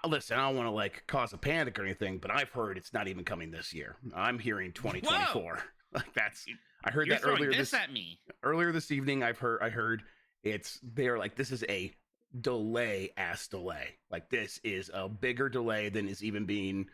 Listen, I don't want to like cause a panic or anything, but I've heard it's not even coming this year. I'm hearing 2024. Whoa! Like I heard You're that throwing this at me. earlier this evening. I heard they're like, this is a delay. Like this is a bigger delay than is even being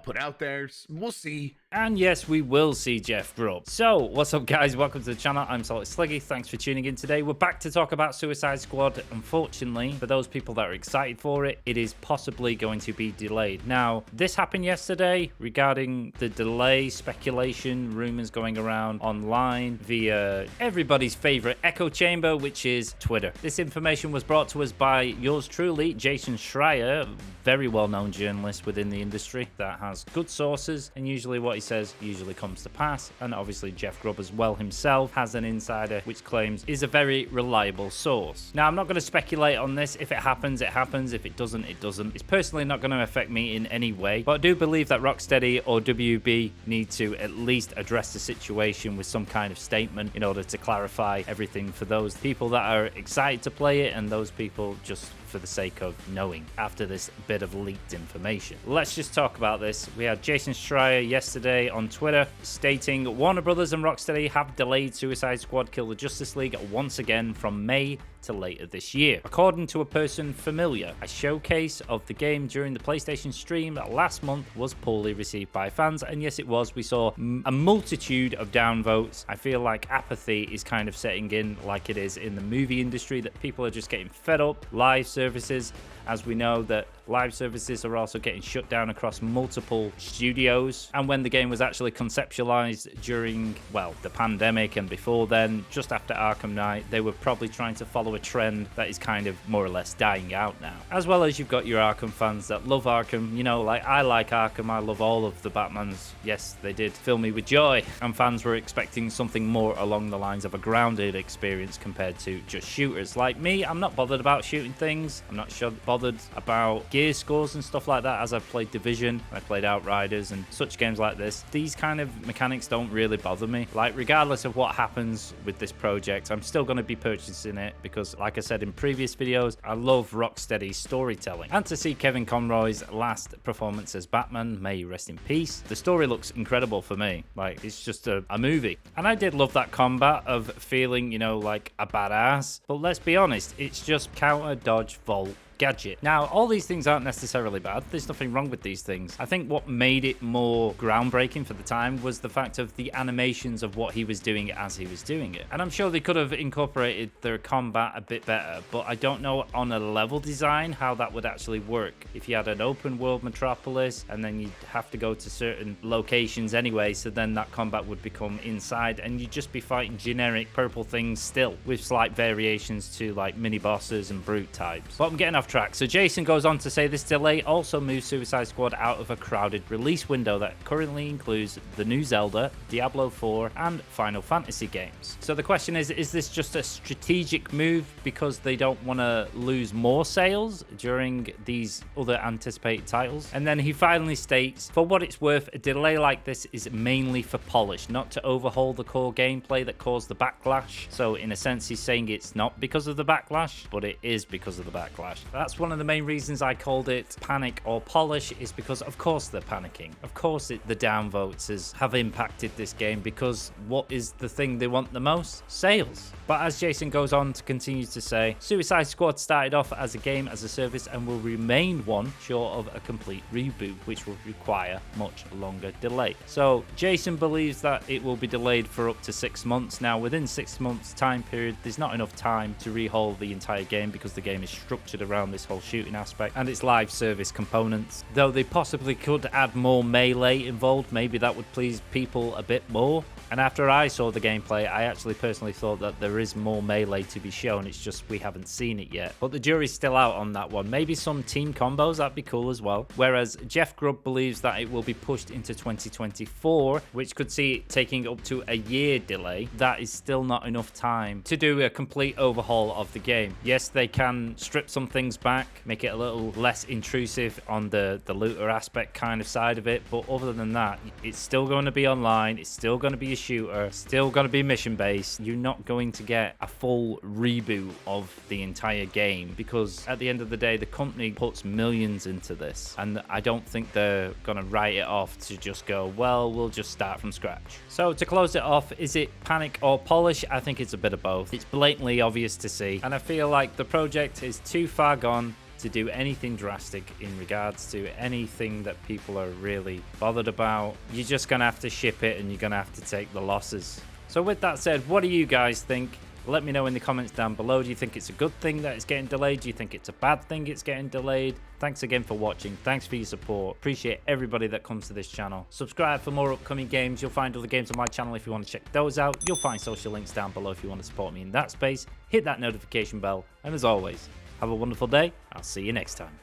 put out there. We'll see. And yes, we will see Jeff Grubb. So, what's up, guys? Welcome to the channel. I'm Solid Sliggy. Thanks for tuning in today. We're back to talk about Suicide Squad. Unfortunately, for those people that are excited for it, it is possibly going to be delayed. Now, this happened yesterday regarding the delay, speculation, rumors going around online via everybody's favorite echo chamber, which is Twitter. This information was brought to us by yours truly, Jason Schreier, very well-known journalist within the industry that has good sources, and usually what he says usually comes to pass. And obviously Jeff Grubb as well himself has an insider which claims is a very reliable source. Now, I'm not going to speculate on this. If it happens, it happens. If it doesn't, it doesn't. It's personally not going to affect me in any way, but I do believe that Rocksteady or WB need to at least address the situation with some kind of statement in order to clarify everything for those people that are excited to play it and those people just for the sake of knowing after this bit of leaked information. Let's just talk about this. We had Jason Schreier yesterday on Twitter stating Warner Brothers and Rocksteady have delayed Suicide Squad Kill the Justice League once again from May to later this year. According to a person familiar, a showcase of the game during the PlayStation stream last month was poorly received by fans, and yes it was. We saw a multitude of downvotes. I feel like apathy is kind of setting in like it is in the movie industry, that people are just getting fed up. Live services, as we know that live services are also getting shut down across multiple studios, and when the game was actually conceptualized during, well, the pandemic and before then, just after Arkham Knight, they were probably trying to follow a trend that is kind of more or less dying out now. As well as you've got your Arkham fans that love Arkham, you know, like I like Arkham, I love all of the Batmans. Yes, they did fill me with joy, and fans were expecting something more along the lines of a grounded experience compared to just shooters. Like me, I'm not bothered about shooting things. I'm not bothered about gear scores and stuff like that. As I've played Division, I played Outriders and such games like this, these kind of mechanics don't really bother me. Like, regardless of what happens with this project, I'm still going to be purchasing it because, like I said in previous videos, I love Rocksteady's storytelling. And to see Kevin Conroy's last performance as Batman, may he rest in peace, the story looks incredible for me. Like, it's just a movie. And I did love that combat of feeling, you know, like a badass. But let's be honest, it's just counter, dodge, vault, gadget. Now, all these things aren't necessarily bad. There's nothing wrong with these things. I think what made it more groundbreaking for the time was the fact of the animations of what he was doing as he was doing it. And I'm sure they could have incorporated their combat a bit better, but I don't know on a level design how that would actually work. If you had an open world metropolis and then you'd have to go to certain locations anyway, so then that combat would become inside and you'd just be fighting generic purple things still, with slight variations to like mini bosses and brute types. But I'm getting off track. So Jason goes on to say this delay also moves Suicide Squad out of a crowded release window that currently includes the new Zelda, Diablo 4 and Final Fantasy games. So the question is this just a strategic move because they don't want to lose more sales during these other anticipated titles? And then he finally states, for what it's worth, a delay like this is mainly for polish, not to overhaul the core gameplay that caused the backlash. So in a sense he's saying it's not because of the backlash, but it is because of the backlash. That's one of the main reasons I called it panic or polish, is because of course they're panicking. Of course the downvotes have impacted this game, because what is the thing they want the most? Sales. But as Jason goes on to continue to say, Suicide Squad started off as a game as a service and will remain one short of a complete reboot, which will require much longer delay. So Jason believes that it will be delayed for up to 6 months. Now, within 6 months time period, there's not enough time to rehaul the entire game because the game is structured around this whole shooting aspect and its live service components. Though they possibly could add more melee involved, maybe that would please people a bit more. And after I saw the gameplay, I actually personally thought that there is more melee to be shown. It's just we haven't seen it yet. But the jury's still out on that one. Maybe some team combos, that'd be cool as well. Whereas Jeff Grubb believes that it will be pushed into 2024, which could see it taking up to a year delay. That is still not enough time to do a complete overhaul of the game. Yes, they can strip some things back, make it a little less intrusive on the looter aspect kind of side of it. But other than that, it's still going to be online. It's still going to be your shooter, still going to be mission based. You're not going to get a full reboot of the entire game, because at the end of the day, the company puts millions into this, and I don't think they're going to write it off to just go, well, we'll just start from scratch. So to close it off, is it panic or polish? I think it's a bit of both. It's blatantly obvious to see, and I feel like the project is too far gone to do anything drastic in regards to anything that people are really bothered about. You're just gonna have to ship it, and you're gonna have to take the losses. So with that said, what do you guys think? Let me know in the comments down below. Do you think it's a good thing that it's getting delayed? Do you think it's a bad thing it's getting delayed? Thanks again for watching. Thanks for your support. Appreciate everybody that comes to this channel. Subscribe for more upcoming games. You'll find other games on my channel if you want to check those out. You'll find social links down below if you want to support me in that space. Hit that notification bell. And as always, have a wonderful day. I'll see you next time.